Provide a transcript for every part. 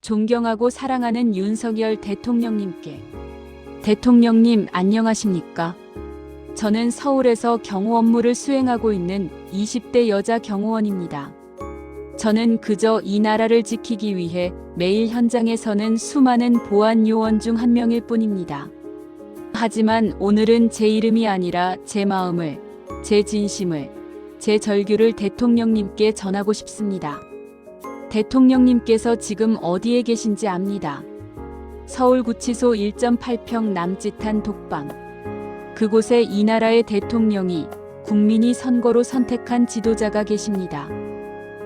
존경하고 사랑하는 윤석열 대통령님께. 대통령님 안녕하십니까? 저는 서울에서 경호 업무를 수행하고 있는 20대 여자 경호원입니다. 저는 그저 이 나라를 지키기 위해 매일 현장에 서는 수많은 보안 요원 중 한 명일 뿐입니다. 하지만 오늘은 제 이름이 아니라 제 마음을, 제 진심을, 제 절규를 대통령님께 전하고 싶습니다. 대통령님께서 지금 어디에 계신지 압니다. 서울구치소 1.8평 남짓한 독방. 그곳에 이 나라의 대통령이, 국민이 선거로 선택한 지도자가 계십니다.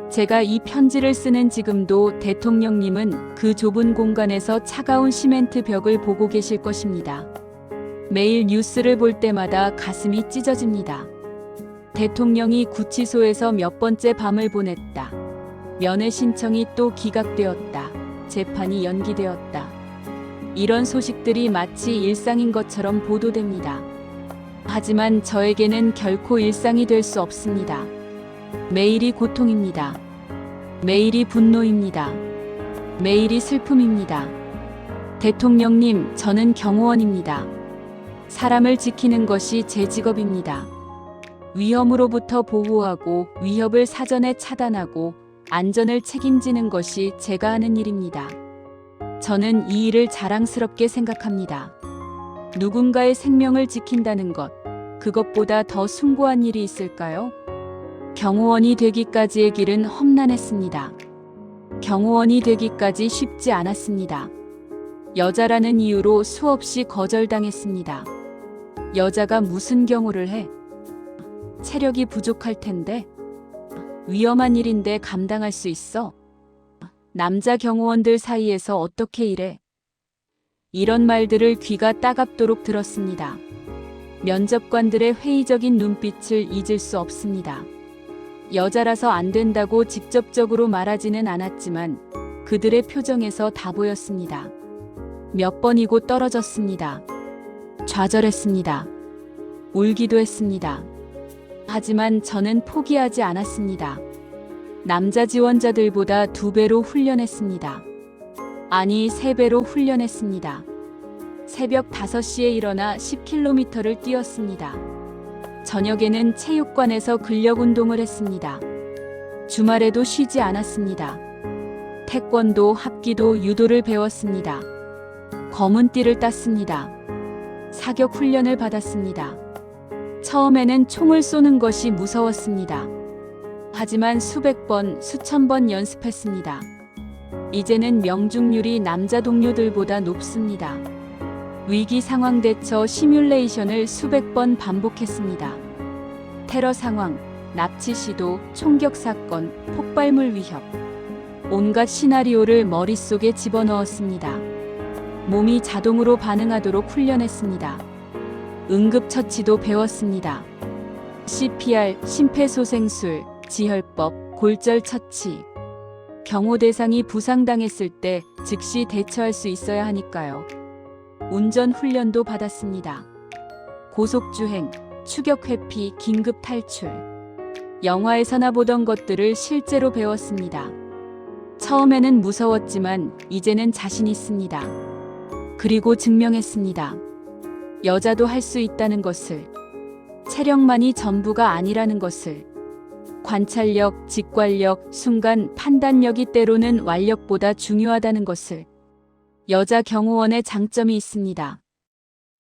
제가 이 편지를 쓰는 지금도 대통령님은 그 좁은 공간에서 차가운 시멘트 벽을 보고 계실 것입니다. 매일 뉴스를 볼 때마다 가슴이 찢어집니다. 대통령이 구치소에서 몇 번째 밤을 보냈다. 면회 신청이 또 기각되었다. 재판이 연기되었다. 이런 소식들이 마치 일상인 것처럼 보도됩니다. 하지만 저에게는 결코 일상이 될 수 없습니다. 매일이 고통입니다. 매일이 분노입니다. 매일이 슬픔입니다. 대통령님, 저는 경호원입니다. 사람을 지키는 것이 제 직업입니다. 위험으로부터 보호하고 위협을 사전에 차단하고 안전을 책임지는 것이 제가 하는 일입니다. 저는 이 일을 자랑스럽게 생각합니다. 누군가의 생명을 지킨다는 것, 그것보다 더 숭고한 일이 있을까요? 경호원이 되기까지의 길은 험난했습니다. 경호원이 되기까지 쉽지 않았습니다. 여자라는 이유로 수없이 거절당했습니다. 여자가 무슨 경호를 해? 체력이 부족할 텐데. 위험한 일인데 감당할 수 있어? 남자 경호원들 사이에서 어떻게 일해? 이런 말들을 귀가 따갑도록 들었습니다. 면접관들의 회의적인 눈빛을 잊을 수 없습니다. 여자라서 안 된다고 직접적으로 말하지는 않았지만 그들의 표정에서 다 보였습니다. 몇 번이고 떨어졌습니다. 좌절했습니다. 울기도 했습니다. 하지만 저는 포기하지 않았습니다. 남자 지원자들보다 2배로 훈련했습니다. 아니, 3배로 훈련했습니다. 새벽 5시에 일어나 10km를 뛰었습니다. 저녁에는 체육관에서 근력 운동을 했습니다. 주말에도 쉬지 않았습니다. 태권도, 합기도, 유도를 배웠습니다. 검은 띠를 땄습니다. 사격 훈련을 받았습니다. 처음에는 총을 쏘는 것이 무서웠습니다. 하지만 수백 번, 수천 번 연습했습니다. 이제는 명중률이 남자 동료들보다 높습니다. 위기 상황 대처 시뮬레이션을 수백 번 반복했습니다. 테러 상황, 납치 시도, 총격 사건, 폭발물 위협. 온갖 시나리오를 머릿속에 집어넣었습니다. 몸이 자동으로 반응하도록 훈련했습니다. 응급처치도 배웠습니다. CPR, 심폐소생술, 지혈법, 골절처치. 경호 대상이 부상당했을 때 즉시 대처할 수 있어야 하니까요. 운전 훈련도 받았습니다. 고속주행, 추격회피, 긴급 탈출. 영화에서나 보던 것들을 실제로 배웠습니다. 처음에는 무서웠지만 이제는 자신 있습니다. 그리고 증명했습니다. 여자도 할 수 있다는 것을. 체력만이 전부가 아니라는 것을. 관찰력, 직관력, 순간 판단력이 때로는 완력보다 중요하다는 것을. 여자 경호원의 장점이 있습니다.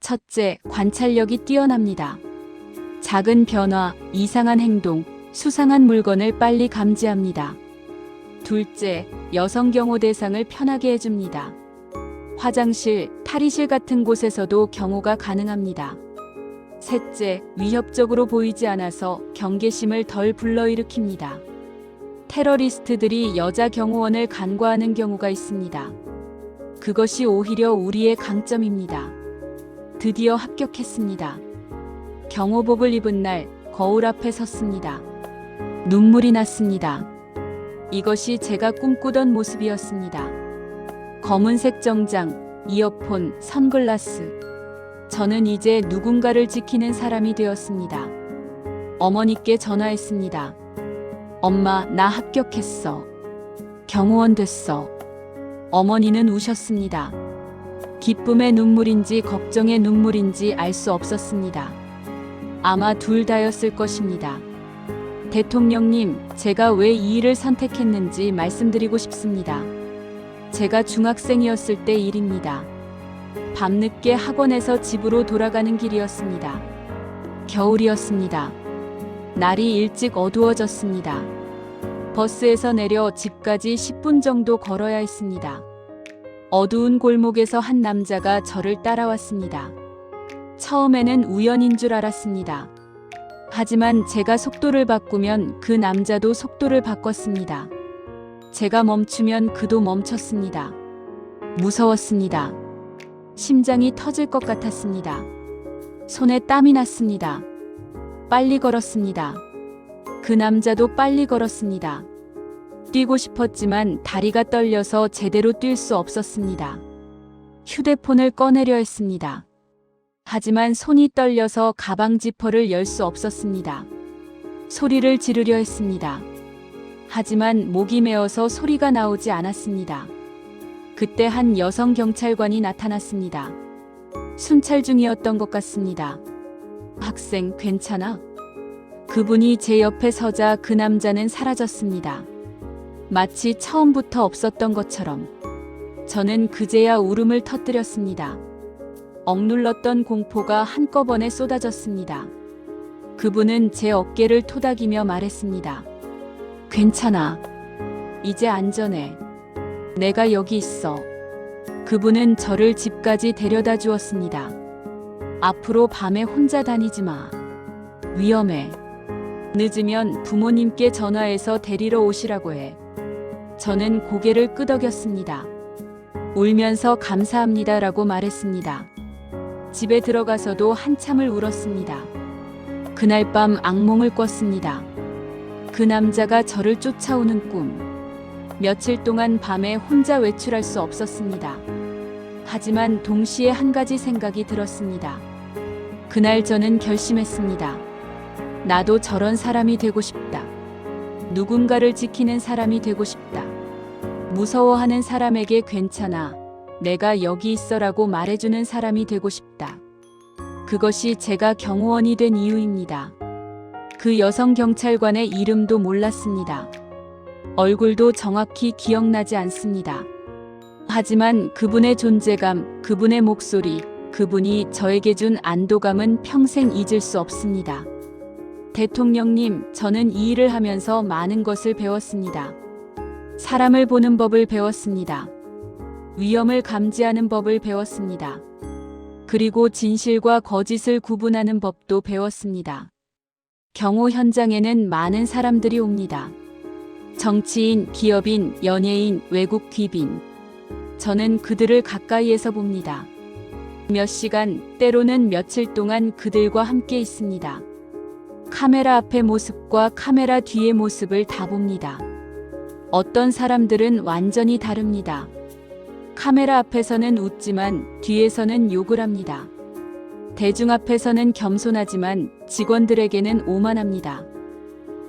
첫째, 관찰력이 뛰어납니다. 작은 변화, 이상한 행동, 수상한 물건을 빨리 감지합니다. 둘째, 여성 경호 대상을 편하게 해줍니다. 화장실, 탈의실 같은 곳에서도 경호가 가능합니다. 셋째, 위협적으로 보이지 않아서 경계심을 덜 불러일으킵니다. 테러리스트들이 여자 경호원을 간과하는 경우가 있습니다. 그것이 오히려 우리의 강점입니다. 드디어 합격했습니다. 경호복을 입은 날 거울 앞에 섰습니다. 눈물이 났습니다. 이것이 제가 꿈꾸던 모습이었습니다. 검은색 정장, 이어폰, 선글라스. 저는 이제 누군가를 지키는 사람이 되었습니다. 어머니께 전화했습니다. 엄마, 나 합격했어. 경호원 됐어. 어머니는 우셨습니다. 기쁨의 눈물인지 걱정의 눈물인지 알 수 없었습니다. 아마 둘 다였을 것입니다. 대통령님, 제가 왜 이 일을 선택했는지 말씀드리고 싶습니다. 제가 중학생이었을 때 일입니다. 밤늦게 학원에서 집으로 돌아가는 길이었습니다. 겨울이었습니다. 날이 일찍 어두워졌습니다. 버스에서 내려 집까지 10분 정도 걸어야 했습니다. 어두운 골목에서 한 남자가 저를 따라왔습니다. 처음에는 우연인 줄 알았습니다. 하지만 제가 속도를 바꾸면 그 남자도 속도를 바꿨습니다. 제가 멈추면 그도 멈췄습니다. 무서웠습니다. 심장이 터질 것 같았습니다. 손에 땀이 났습니다. 빨리 걸었습니다. 그 남자도 빨리 걸었습니다. 뛰고 싶었지만 다리가 떨려서 제대로 뛸 수 없었습니다. 휴대폰을 꺼내려 했습니다. 하지만 손이 떨려서 가방 지퍼를 열 수 없었습니다. 소리를 지르려 했습니다. 하지만 목이 메어서 소리가 나오지 않았습니다. 그때 한 여성 경찰관이 나타났습니다. 순찰 중이었던 것 같습니다. 학생, 괜찮아? 그분이 제 옆에 서자 그 남자는 사라졌습니다. 마치 처음부터 없었던 것처럼. 저는 그제야 울음을 터뜨렸습니다. 억눌렀던 공포가 한꺼번에 쏟아졌습니다. 그분은 제 어깨를 토닥이며 말했습니다. 괜찮아. 이제 안전해. 내가 여기 있어. 그분은 저를 집까지 데려다 주었습니다. 앞으로 밤에 혼자 다니지 마. 위험해. 늦으면 부모님께 전화해서 데리러 오시라고 해. 저는 고개를 끄덕였습니다. 울면서 감사합니다라고 말했습니다. 집에 들어가서도 한참을 울었습니다. 그날 밤 악몽을 꿨습니다. 그 남자가 저를 쫓아오는 꿈. 며칠 동안 밤에 혼자 외출할 수 없었습니다. 하지만 동시에 한 가지 생각이 들었습니다. 그날 저는 결심했습니다. 나도 저런 사람이 되고 싶다. 누군가를 지키는 사람이 되고 싶다. 무서워하는 사람에게 괜찮아. 내가 여기 있어라고 말해주는 사람이 되고 싶다. 그것이 제가 경호원이 된 이유입니다. 그 여성 경찰관의 이름도 몰랐습니다. 얼굴도 정확히 기억나지 않습니다. 하지만 그분의 존재감, 그분의 목소리, 그분이 저에게 준 안도감은 평생 잊을 수 없습니다. 대통령님, 저는 이 일을 하면서 많은 것을 배웠습니다. 사람을 보는 법을 배웠습니다. 위험을 감지하는 법을 배웠습니다. 그리고 진실과 거짓을 구분하는 법도 배웠습니다. 경호 현장에는 많은 사람들이 옵니다. 정치인, 기업인, 연예인, 외국 귀빈. 저는 그들을 가까이에서 봅니다. 몇 시간, 때로는 며칠 동안 그들과 함께 있습니다. 카메라 앞의 모습과 카메라 뒤의 모습을 다 봅니다. 어떤 사람들은 완전히 다릅니다. 카메라 앞에서는 웃지만 뒤에서는 욕을 합니다. 대중 앞에서는 겸손하지만 직원들에게는 오만합니다.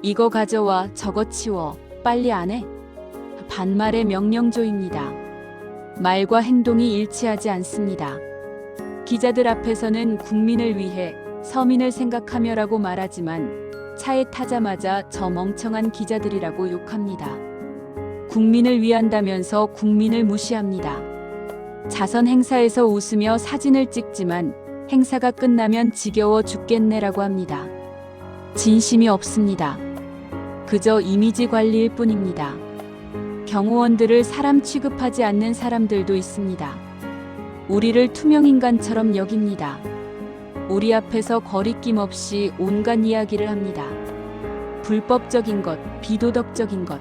이거 가져와, 저거 치워, 빨리 안 해? 반말의 명령조입니다. 말과 행동이 일치하지 않습니다. 기자들 앞에서는 국민을 위해 서민을 생각하며라고 말하지만 차에 타자마자 저 멍청한 기자들이라고 욕합니다. 국민을 위한다면서 국민을 무시합니다. 자선 행사에서 웃으며 사진을 찍지만 행사가 끝나면 지겨워 죽겠네라고 합니다. 진심이 없습니다. 그저 이미지 관리일 뿐입니다. 경호원들을 사람 취급하지 않는 사람들도 있습니다. 우리를 투명인간처럼 여깁니다. 우리 앞에서 거리낌 없이 온갖 이야기를 합니다. 불법적인 것, 비도덕적인 것.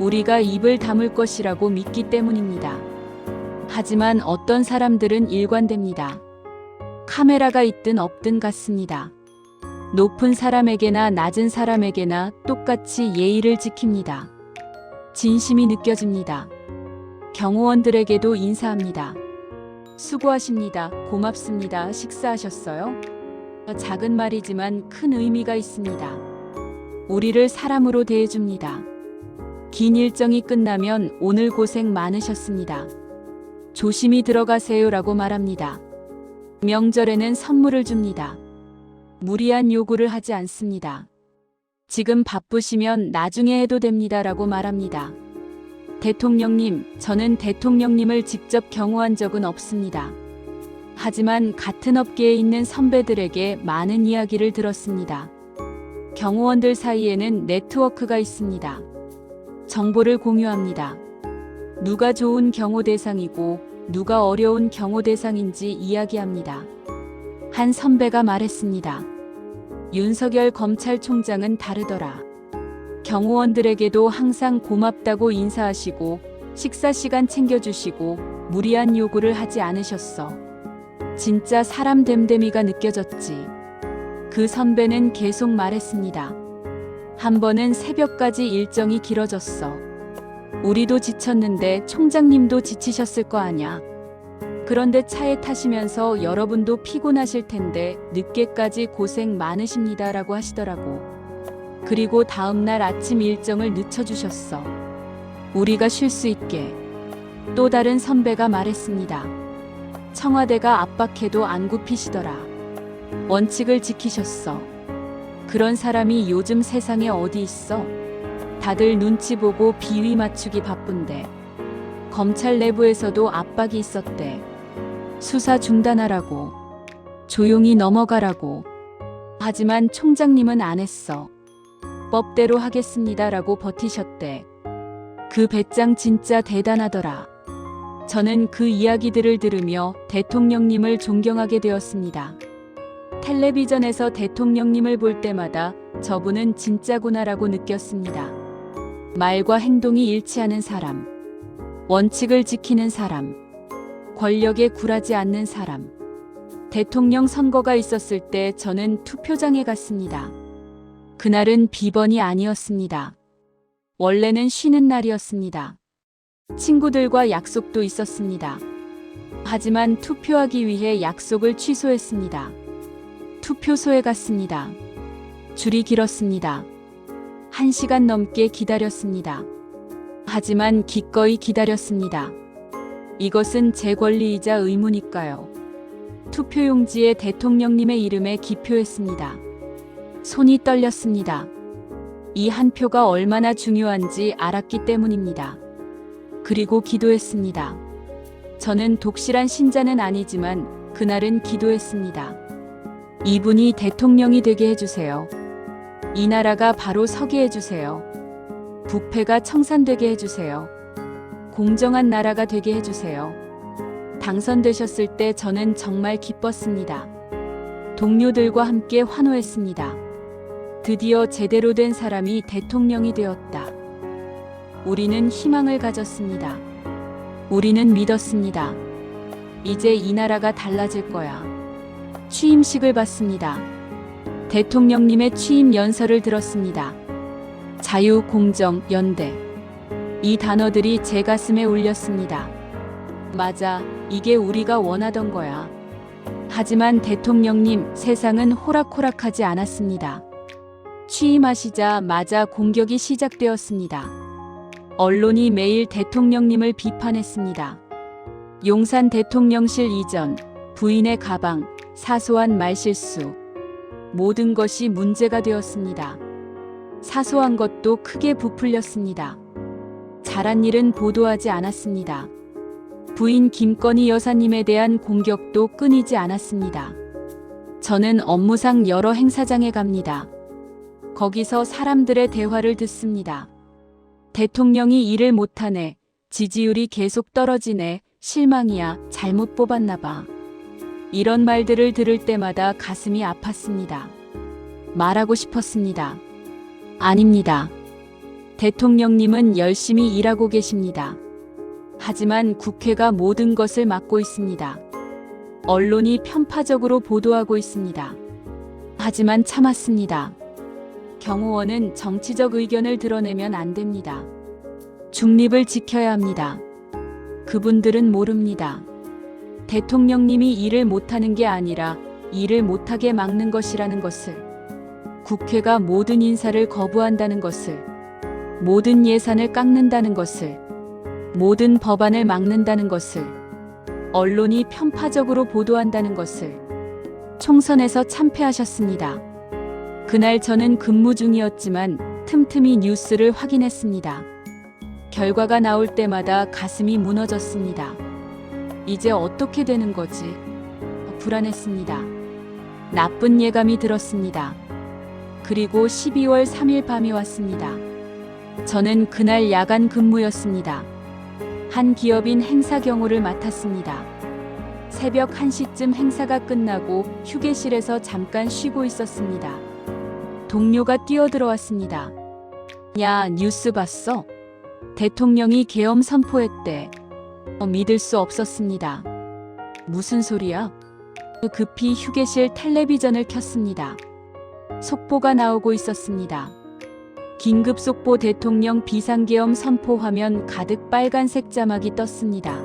우리가 입을 다물 것이라고 믿기 때문입니다. 하지만 어떤 사람들은 일관됩니다. 카메라가 있든 없든 같습니다. 높은 사람에게나 낮은 사람에게나 똑같이 예의를 지킵니다. 진심이 느껴집니다. 경호원들에게도 인사합니다. 수고하십니다. 고맙습니다. 식사하셨어요? 작은 말이지만 큰 의미가 있습니다. 우리를 사람으로 대해줍니다. 긴 일정이 끝나면 오늘 고생 많으셨습니다. 조심히 들어가세요라고 말합니다. 명절에는 선물을 줍니다. 무리한 요구를 하지 않습니다. 지금 바쁘시면 나중에 해도 됩니다라고 말합니다. 대통령님, 저는 대통령님을 직접 경호한 적은 없습니다. 하지만 같은 업계에 있는 선배들에게 많은 이야기를 들었습니다. 경호원들 사이에는 네트워크가 있습니다. 정보를 공유합니다. 누가 좋은 경호 대상이고 누가 어려운 경호 대상인지 이야기합니다. 한 선배가 말했습니다. 윤석열 검찰총장은 다르더라. 경호원들에게도 항상 고맙다고 인사하시고 식사 시간 챙겨주시고 무리한 요구를 하지 않으셨어. 진짜 사람 됨됨이가 느껴졌지. 그 선배는 계속 말했습니다. 한 번은 새벽까지 일정이 길어졌어. 우리도 지쳤는데 총장님도 지치셨을 거 아냐. 그런데 차에 타시면서 여러분도 피곤하실 텐데 늦게까지 고생 많으십니다라고 하시더라고. 그리고 다음날 아침 일정을 늦춰주셨어. 우리가 쉴 수 있게. 또 다른 선배가 말했습니다. 청와대가 압박해도 안 굽히시더라. 원칙을 지키셨어. 그런 사람이 요즘 세상에 어디 있어? 다들 눈치 보고 비위 맞추기 바쁜데. 검찰 내부에서도 압박이 있었대. 수사 중단하라고. 조용히 넘어가라고. 하지만 총장님은 안 했어. 법대로 하겠습니다라고 버티셨대. 그 배짱 진짜 대단하더라. 저는 그 이야기들을 들으며 대통령님을 존경하게 되었습니다. 텔레비전에서 대통령님을 볼 때마다 저분은 진짜구나라고 느꼈습니다. 말과 행동이 일치하는 사람, 원칙을 지키는 사람, 권력에 굴하지 않는 사람. 대통령 선거가 있었을 때 저는 투표장에 갔습니다. 그날은 비번이 아니었습니다. 원래는 쉬는 날이었습니다. 친구들과 약속도 있었습니다. 하지만 투표하기 위해 약속을 취소했습니다. 투표소에 갔습니다. 줄이 길었습니다. 1시간 넘게 기다렸습니다. 하지만 기꺼이 기다렸습니다. 이것은 제 권리이자 의무니까요. 투표용지에 대통령님의 이름에 기표했습니다. 손이 떨렸습니다. 이 한 표가 얼마나 중요한지 알았기 때문입니다. 그리고 기도했습니다. 저는 독실한 신자는 아니지만 그날은 기도했습니다. 이분이 대통령이 되게 해주세요. 이 나라가 바로 서게 해주세요. 부패가 청산되게 해주세요. 공정한 나라가 되게 해주세요. 당선되셨을 때 저는 정말 기뻤습니다. 동료들과 함께 환호했습니다. 드디어 제대로 된 사람이 대통령이 되었다. 우리는 희망을 가졌습니다. 우리는 믿었습니다. 이제 이 나라가 달라질 거야. 취임식을 봤습니다. 대통령님의 취임 연설을 들었습니다. 자유, 공정, 연대. 이 단어들이 제 가슴에 울렸습니다. 맞아, 이게 우리가 원하던 거야. 하지만 대통령님, 세상은 호락호락하지 않았습니다. 취임하시자마자 공격이 시작되었습니다. 언론이 매일 대통령님을 비판했습니다. 용산 대통령실 이전, 부인의 가방, 사소한 말실수. 모든 것이 문제가 되었습니다. 사소한 것도 크게 부풀렸습니다. 잘한 일은 보도하지 않았습니다. 부인 김건희 여사님에 대한 공격도 끊이지 않았습니다. 저는 업무상 여러 행사장에 갑니다. 거기서 사람들의 대화를 듣습니다. 대통령이 일을 못하네. 지지율이 계속 떨어지네. 실망이야. 잘못 뽑았나 봐. 이런 말들을 들을 때마다 가슴이 아팠습니다. 말하고 싶었습니다. 아닙니다. 대통령님은 열심히 일하고 계십니다. 하지만 국회가 모든 것을 막고 있습니다. 언론이 편파적으로 보도하고 있습니다. 하지만 참았습니다. 경호원은 정치적 의견을 드러내면 안 됩니다. 중립을 지켜야 합니다. 그분들은 모릅니다. 대통령님이 일을 못하는 게 아니라 일을 못하게 막는 것이라는 것을, 국회가 모든 인사를 거부한다는 것을, 모든 예산을 깎는다는 것을, 모든 법안을 막는다는 것을, 언론이 편파적으로 보도한다는 것을 총선에서 참패하셨습니다. 그날 저는 근무 중이었지만 틈틈이 뉴스를 확인했습니다. 결과가 나올 때마다 가슴이 무너졌습니다. 이제 어떻게 되는 거지? 불안했습니다. 나쁜 예감이 들었습니다. 그리고 12월 3일 밤이 왔습니다. 저는 그날 야간 근무였습니다. 한 기업인 행사 경호를 맡았습니다. 새벽 1시쯤 행사가 끝나고 휴게실에서 잠깐 쉬고 있었습니다. 동료가 뛰어들어왔습니다. 야, 뉴스 봤어? 대통령이 계엄 선포했대. 믿을 수 없었습니다. 무슨 소리야? 급히 휴게실 텔레비전을 켰습니다. 속보가 나오고 있었습니다. 긴급 속보 대통령 비상계엄 선포 화면 가득 빨간색 자막이 떴습니다.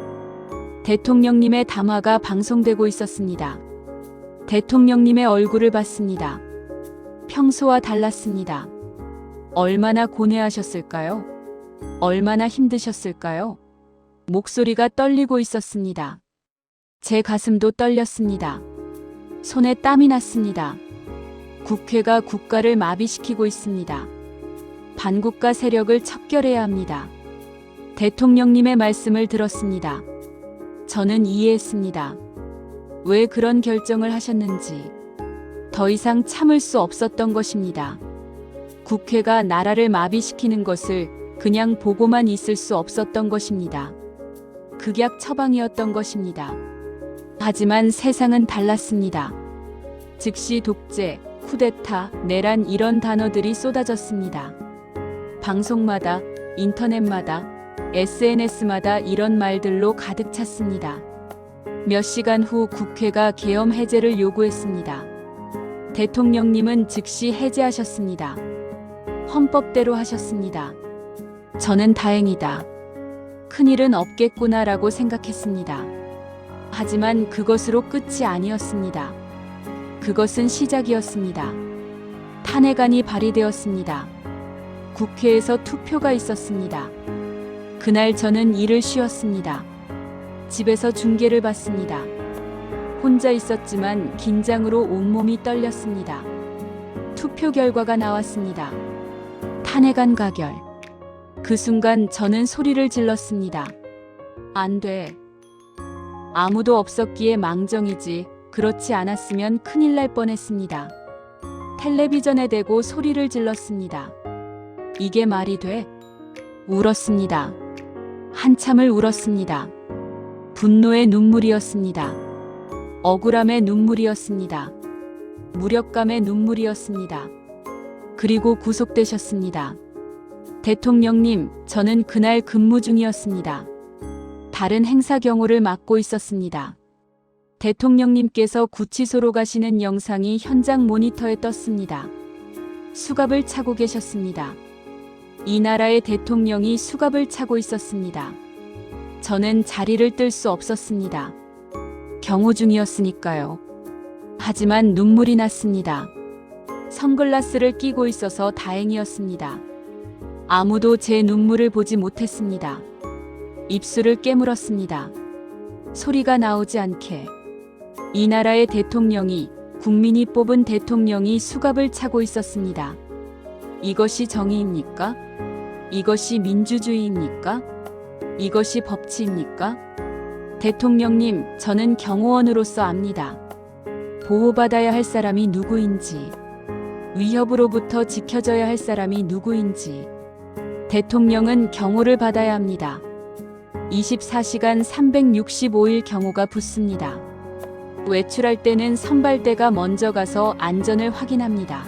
대통령님의 담화가 방송되고 있었습니다. 대통령님의 얼굴을 봤습니다. 평소와 달랐습니다. 얼마나 고뇌하셨을까요? 얼마나 힘드셨을까요? 목소리가 떨리고 있었습니다. 제 가슴도 떨렸습니다. 손에 땀이 났습니다. 국회가 국가를 마비시키고 있습니다. 반국가 세력을 척결해야 합니다. 대통령님의 말씀을 들었습니다. 저는 이해했습니다. 왜 그런 결정을 하셨는지. 더 이상 참을 수 없었던 것입니다. 국회가 나라를 마비시키는 것을 그냥 보고만 있을 수 없었던 것입니다. 극약 처방이었던 것입니다. 하지만 세상은 달랐습니다. 즉시 독재, 쿠데타, 내란 이런 단어들이 쏟아졌습니다. 방송마다, 인터넷마다, SNS마다 이런 말들로 가득 찼습니다. 몇 시간 후 국회가 계엄 해제를 요구했습니다. 대통령님은 즉시 해제하셨습니다. 헌법대로 하셨습니다. 저는 다행이다. 큰일은 없겠구나라고 생각했습니다. 하지만 그것으로 끝이 아니었습니다. 그것은 시작이었습니다. 탄핵안이 발의되었습니다. 국회에서 투표가 있었습니다. 그날 저는 일을 쉬었습니다. 집에서 중계를 봤습니다. 혼자 있었지만 긴장으로 온몸이 떨렸습니다. 투표 결과가 나왔습니다. 탄핵안 가결. 그 순간 저는 소리를 질렀습니다. 안 돼. 아무도 없었기에 망정이지. 그렇지 않았으면 큰일 날 뻔했습니다. 텔레비전에 대고 소리를 질렀습니다. 이게 말이 돼? 울었습니다. 한참을 울었습니다. 분노의 눈물이었습니다. 억울함의 눈물이었습니다. 무력감의 눈물이었습니다. 그리고 구속되셨습니다. 대통령님, 저는 그날 근무 중이었습니다. 다른 행사 경호를 맡고 있었습니다. 대통령님께서 구치소로 가시는 영상이 현장 모니터에 떴습니다. 수갑을 차고 계셨습니다. 이 나라의 대통령이 수갑을 차고 있었습니다. 저는 자리를 뜰 수 없었습니다. 경호 중이었으니까요. 하지만 눈물이 났습니다. 선글라스를 끼고 있어서 다행이었습니다. 아무도 제 눈물을 보지 못했습니다. 입술을 깨물었습니다. 소리가 나오지 않게. 이 나라의 대통령이, 국민이 뽑은 대통령이 수갑을 차고 있었습니다. 이것이 정의입니까? 이것이 민주주의입니까? 이것이 법치입니까? 대통령님, 저는 경호원으로서 압니다. 보호받아야 할 사람이 누구인지, 위협으로부터 지켜져야 할 사람이 누구인지. 대통령은 경호를 받아야 합니다. 24시간 365일 경호가 붙습니다. 외출할 때는 선발대가 먼저 가서 안전을 확인합니다.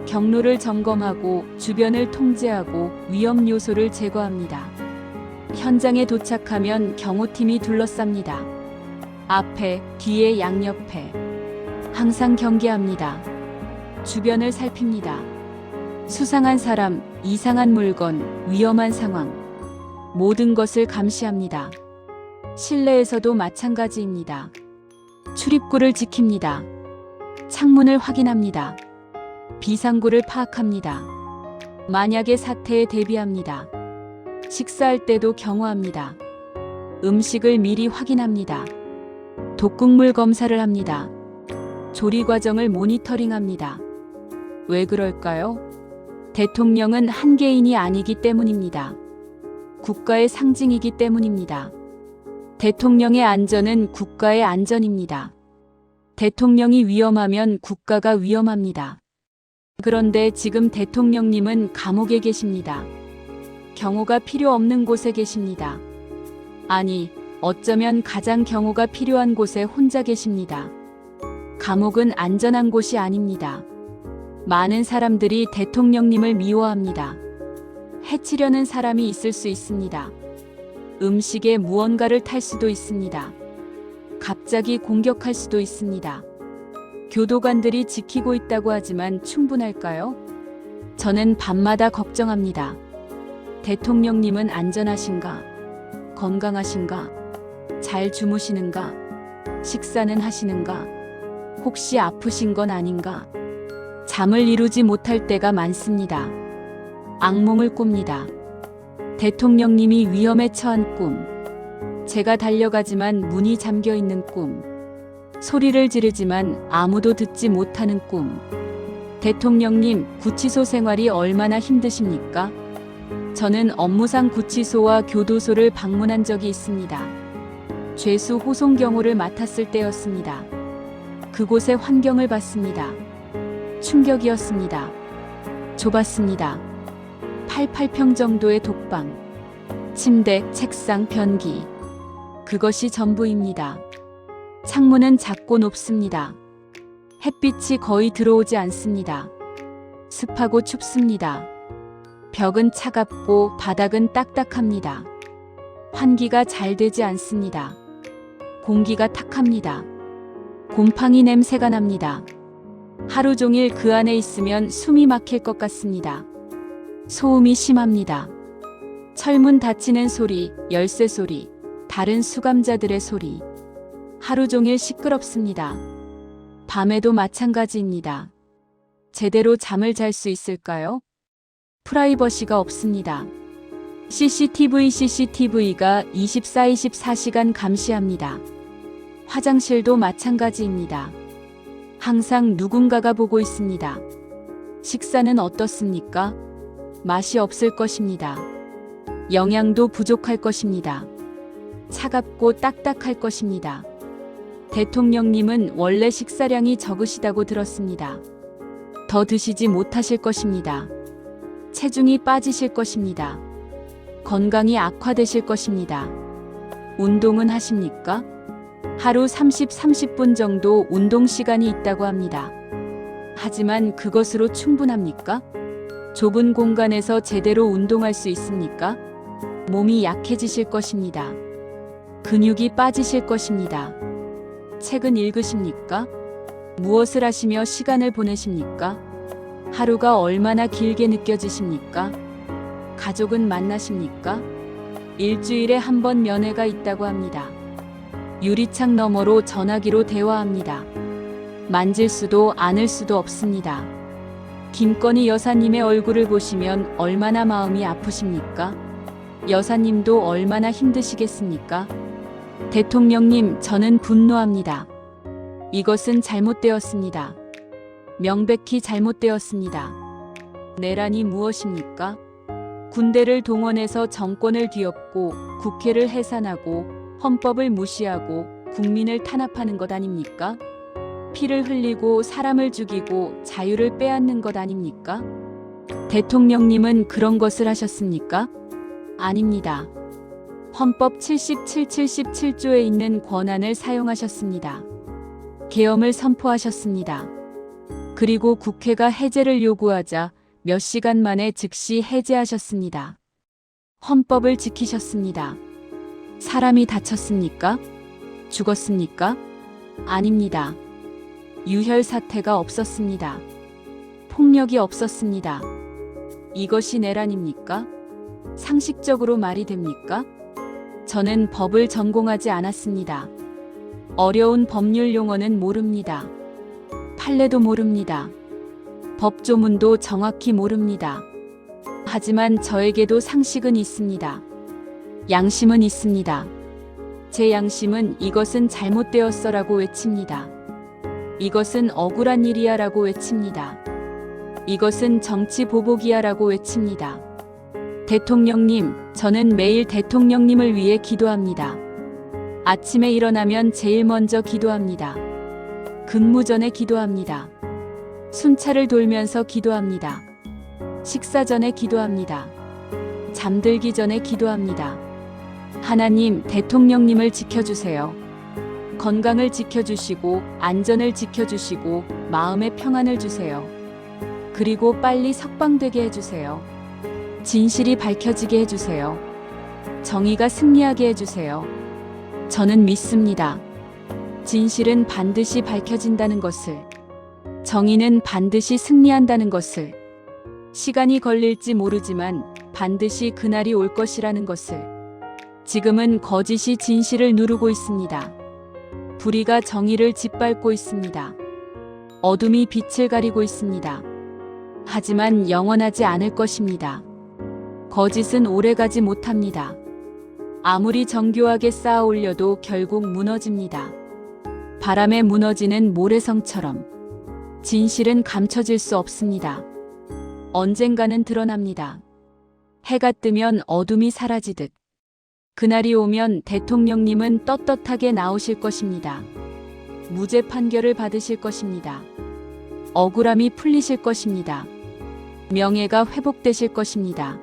경로를 점검하고 주변을 통제하고 위험 요소를 제거합니다. 현장에 도착하면 경호팀이 둘러쌉니다. 앞에, 뒤에, 양옆에. 항상 경계합니다. 주변을 살핍니다. 수상한 사람, 이상한 물건, 위험한 상황. 모든 것을 감시합니다. 실내에서도 마찬가지입니다. 출입구를 지킵니다. 창문을 확인합니다. 비상구를 파악합니다. 만약의 사태에 대비합니다. 식사할 때도 경호합니다. 음식을 미리 확인합니다. 독극물 검사를 합니다. 조리 과정을 모니터링합니다. 왜 그럴까요? 대통령은 한 개인이 아니기 때문입니다. 국가의 상징이기 때문입니다. 대통령의 안전은 국가의 안전입니다. 대통령이 위험하면 국가가 위험합니다. 그런데 지금 대통령님은 감옥에 계십니다. 경호가 필요 없는 곳에 계십니다. 아니, 어쩌면 가장 경호가 필요한 곳에 혼자 계십니다. 감옥은 안전한 곳이 아닙니다. 많은 사람들이 대통령님을 미워합니다. 해치려는 사람이 있을 수 있습니다. 음식에 무언가를 탈 수도 있습니다. 갑자기 공격할 수도 있습니다. 교도관들이 지키고 있다고 하지만 충분할까요? 저는 밤마다 걱정합니다. 대통령님은 안전하신가? 건강하신가? 잘 주무시는가? 식사는 하시는가? 혹시 아프신 건 아닌가? 잠을 이루지 못할 때가 많습니다. 악몽을 꿉니다. 대통령님이 위험에 처한 꿈. 제가 달려가지만 문이 잠겨 있는 꿈. 소리를 지르지만 아무도 듣지 못하는 꿈. 대통령님, 구치소 생활이 얼마나 힘드십니까? 저는 업무상 구치소와 교도소를 방문한 적이 있습니다. 죄수 호송 경호를 맡았을 때였습니다. 그곳의 환경을 봤습니다. 충격이었습니다. 좁았습니다. 88평 정도의 독방, 침대, 책상, 변기. 그것이 전부입니다. 창문은 작고 높습니다. 햇빛이 거의 들어오지 않습니다. 습하고 춥습니다. 벽은 차갑고 바닥은 딱딱합니다. 환기가 잘 되지 않습니다. 공기가 탁합니다. 곰팡이 냄새가 납니다. 하루 종일 그 안에 있으면 숨이 막힐 것 같습니다. 소음이 심합니다. 철문 닫히는 소리, 열쇠 소리, 다른 수감자들의 소리. 하루 종일 시끄럽습니다. 밤에도 마찬가지입니다. 제대로 잠을 잘 수 있을까요? 프라이버시가 없습니다. CCTV가 24시간 감시합니다. 화장실도 마찬가지입니다. 항상 누군가가 보고 있습니다. 식사는 어떻습니까? 맛이 없을 것입니다. 영양도 부족할 것입니다. 차갑고 딱딱할 것입니다. 대통령님은 원래 식사량이 적으시다고 들었습니다. 더 드시지 못하실 것입니다. 체중이 빠지실 것입니다. 건강이 악화되실 것입니다. 운동은 하십니까? 하루 30분 정도 운동 시간이 있다고 합니다. 하지만 그것으로 충분합니까? 좁은 공간에서 제대로 운동할 수 있습니까? 몸이 약해지실 것입니다. 근육이 빠지실 것입니다. 책은 읽으십니까? 무엇을 하시며 시간을 보내십니까? 하루가 얼마나 길게 느껴지십니까? 가족은 만나십니까? 일주일에 한 번 면회가 있다고 합니다. 유리창 너머로 전화기로 대화합니다. 만질 수도 안을 수도 없습니다. 김건희 여사님의 얼굴을 보시면 얼마나 마음이 아프십니까? 여사님도 얼마나 힘드시겠습니까? 대통령님, 저는 분노합니다. 이것은 잘못되었습니다. 명백히 잘못되었습니다. 내란이 무엇입니까? 군대를 동원해서 정권을 뒤엎고 국회를 해산하고 헌법을 무시하고 국민을 탄압하는 것 아닙니까? 피를 흘리고 사람을 죽이고 자유를 빼앗는 것 아닙니까? 대통령님은 그런 것을 하셨습니까? 아닙니다. 헌법 77조에 있는 권한을 사용하셨습니다. 계엄을 선포하셨습니다. 그리고 국회가 해제를 요구하자 몇 시간 만에 즉시 해제하셨습니다. 헌법을 지키셨습니다. 사람이 다쳤습니까? 죽었습니까? 아닙니다. 유혈 사태가 없었습니다. 폭력이 없었습니다. 이것이 내란입니까? 상식적으로 말이 됩니까? 저는 법을 전공하지 않았습니다. 어려운 법률 용어는 모릅니다. 판례도 모릅니다. 법조문도 정확히 모릅니다. 하지만 저에게도 상식은 있습니다. 양심은 있습니다. 제 양심은 이것은 잘못되었어라고 외칩니다. 이것은 억울한 일이야라고 외칩니다. 이것은 정치 보복이야라고 외칩니다. 대통령님, 저는 매일 대통령님을 위해 기도합니다. 아침에 일어나면 제일 먼저 기도합니다. 근무 전에 기도합니다. 순찰을 돌면서 기도합니다. 식사 전에 기도합니다. 잠들기 전에 기도합니다. 하나님, 대통령님을 지켜주세요. 건강을 지켜주시고 안전을 지켜주시고 마음의 평안을 주세요. 그리고 빨리 석방되게 해주세요. 진실이 밝혀지게 해주세요. 정의가 승리하게 해주세요. 저는 믿습니다. 진실은 반드시 밝혀진다는 것을, 정의는 반드시 승리한다는 것을, 시간이 걸릴지 모르지만 반드시 그날이 올 것이라는 것을. 지금은 거짓이 진실을 누르고 있습니다. 불의가 정의를 짓밟고 있습니다. 어둠이 빛을 가리고 있습니다. 하지만 영원하지 않을 것입니다. 거짓은 오래가지 못합니다. 아무리 정교하게 쌓아 올려도 결국 무너집니다. 바람에 무너지는 모래성처럼 진실은 감춰질 수 없습니다. 언젠가는 드러납니다. 해가 뜨면 어둠이 사라지듯 그날이 오면 대통령님은 떳떳하게 나오실 것입니다. 무죄 판결을 받으실 것입니다. 억울함이 풀리실 것입니다. 명예가 회복되실 것입니다.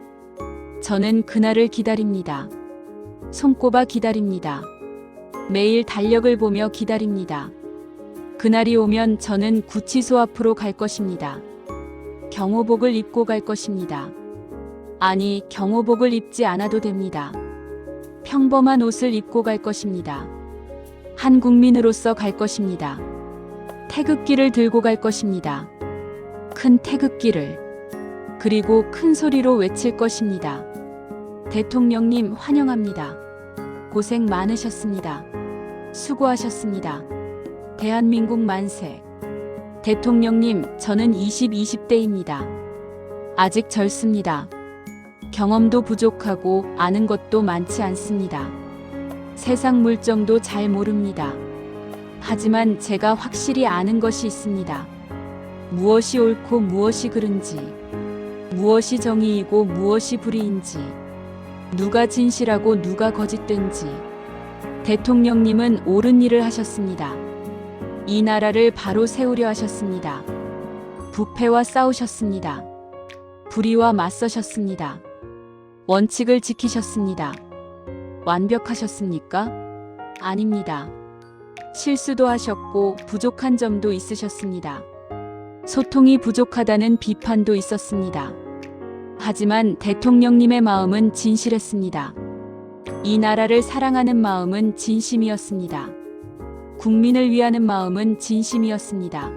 저는 그날을 기다립니다. 손꼽아 기다립니다. 매일 달력을 보며 기다립니다. 그날이 오면 저는 구치소 앞으로 갈 것입니다. 경호복을 입고 갈 것입니다. 아니, 경호복을 입지 않아도 됩니다. 평범한 옷을 입고 갈 것입니다. 한 국민으로서 갈 것입니다. 태극기를 들고 갈 것입니다. 큰 태극기를. 그리고 큰 소리로 외칠 것입니다. 대통령님 환영합니다. 고생 많으셨습니다. 수고하셨습니다. 대한민국 만세. 대통령님, 저는 20대입니다. 아직 젊습니다. 경험도 부족하고 아는 것도 많지 않습니다. 세상 물정도 잘 모릅니다. 하지만 제가 확실히 아는 것이 있습니다. 무엇이 옳고 무엇이 그른지, 무엇이 정의이고 무엇이 불의인지, 누가 진실하고 누가 거짓된지. 대통령님은 옳은 일을 하셨습니다. 이 나라를 바로 세우려 하셨습니다. 부패와 싸우셨습니다. 불의와 맞서셨습니다. 원칙을 지키셨습니다. 완벽하셨습니까? 아닙니다. 실수도 하셨고 부족한 점도 있으셨습니다. 소통이 부족하다는 비판도 있었습니다. 하지만 대통령님의 마음은 진실했습니다. 이 나라를 사랑하는 마음은 진심이었습니다. 국민을 위하는 마음은 진심이었습니다.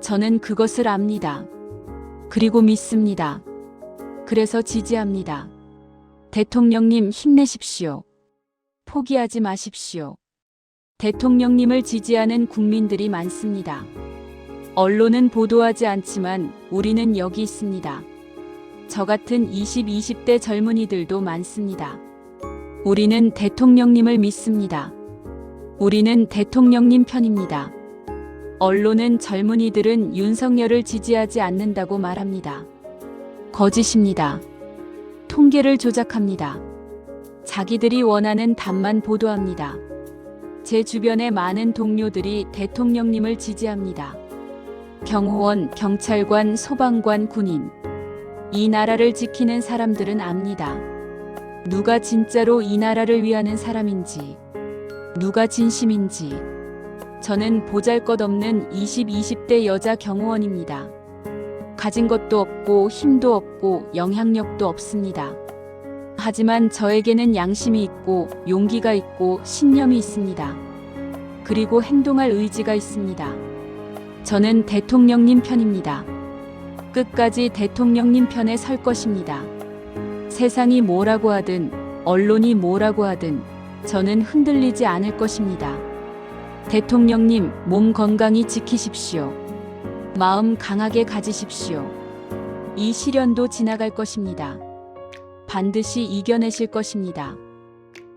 저는 그것을 압니다. 그리고 믿습니다. 그래서 지지합니다. 대통령님 힘내십시오. 포기하지 마십시오. 대통령님을 지지하는 국민들이 많습니다. 언론은 보도하지 않지만 우리는 여기 있습니다. 저 같은 20대 젊은이들도 많습니다. 우리는 대통령님을 믿습니다. 우리는 대통령님 편입니다. 언론은 젊은이들은 윤석열을 지지하지 않는다고 말합니다. 거짓입니다. 통계를 조작합니다. 자기들이 원하는 답만 보도합니다. 제 주변의 많은 동료들이 대통령님을 지지합니다. 경호원, 경찰관, 소방관, 군인. 이 나라를 지키는 사람들은 압니다. 누가 진짜로 이 나라를 위하는 사람인지, 누가 진심인지. 저는 보잘것없는 20대 여자 경호원입니다. 가진 것도 없고 힘도 없고 영향력도 없습니다. 하지만 저에게는 양심이 있고 용기가 있고 신념이 있습니다. 그리고 행동할 의지가 있습니다. 저는 대통령님 편입니다. 끝까지 대통령님 편에 설 것입니다. 세상이 뭐라고 하든 언론이 뭐라고 하든 저는 흔들리지 않을 것입니다. 대통령님, 몸 건강히 지키십시오. 마음 강하게 가지십시오. 이 시련도 지나갈 것입니다. 반드시 이겨내실 것입니다.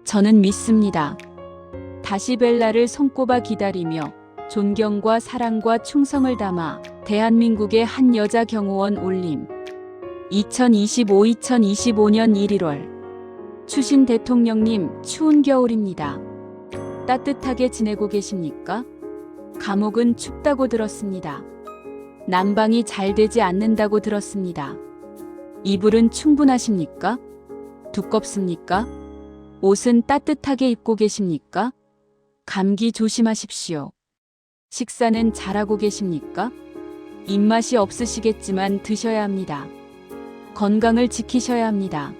저는 믿습니다. 다시 뵐 날을 손꼽아 기다리며 존경과 사랑과 충성을 담아 대한민국의 한 여자 경호원 올림. 2025년 1월. 추신 대통령님, 추운 겨울입니다. 따뜻하게 지내고 계십니까? 감옥은 춥다고 들었습니다. 난방이 잘 되지 않는다고 들었습니다. 이불은 충분하십니까? 두껍습니까? 옷은 따뜻하게 입고 계십니까? 감기 조심하십시오. 식사는 잘하고 계십니까? 입맛이 없으시겠지만 드셔야 합니다. 건강을 지키셔야 합니다.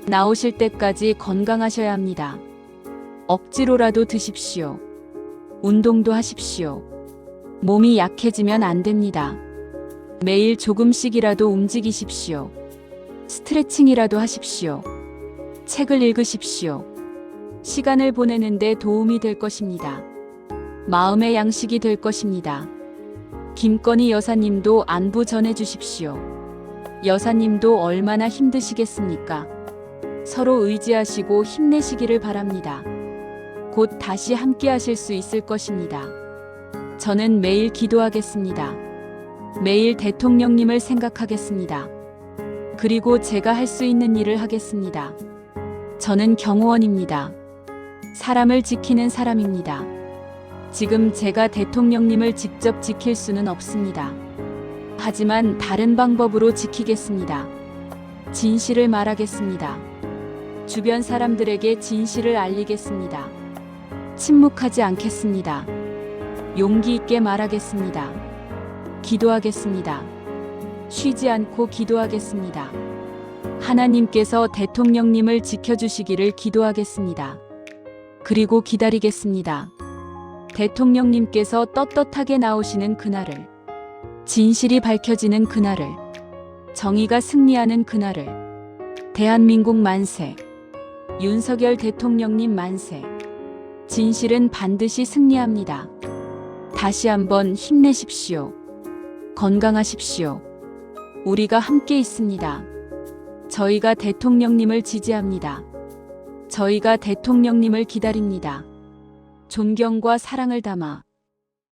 나오실 때까지 건강하셔야 합니다. 억지로라도 드십시오. 운동도 하십시오. 몸이 약해지면 안 됩니다. 매일 조금씩이라도 움직이십시오. 스트레칭이라도 하십시오. 책을 읽으십시오. 시간을 보내는데 도움이 될 것입니다. 마음의 양식이 될 것입니다. 김건희 여사님도 안부 전해주십시오. 여사님도 얼마나 힘드시겠습니까? 서로 의지하시고 힘내시기를 바랍니다. 곧 다시 함께 하실 수 있을 것입니다. 저는 매일 기도하겠습니다. 매일 대통령님을 생각하겠습니다. 그리고 제가 할 수 있는 일을 하겠습니다. 저는 경호원입니다. 사람을 지키는 사람입니다. 지금 제가 대통령님을 직접 지킬 수는 없습니다. 하지만 다른 방법으로 지키겠습니다. 진실을 말하겠습니다. 주변 사람들에게 진실을 알리겠습니다. 침묵하지 않겠습니다. 용기 있게 말하겠습니다. 기도하겠습니다. 쉬지 않고 기도하겠습니다. 하나님께서 대통령님을 지켜주시기를 기도하겠습니다. 그리고 기다리겠습니다. 대통령님께서 떳떳하게 나오시는 그날을, 진실이 밝혀지는 그날을, 정의가 승리하는 그날을. 대한민국 만세. 윤석열 대통령님 만세. 진실은 반드시 승리합니다. 다시 한번 힘내십시오. 건강하십시오. 우리가 함께 있습니다. 저희가 대통령님을 지지합니다. 저희가 대통령님을 기다립니다. 존경과 사랑을 담아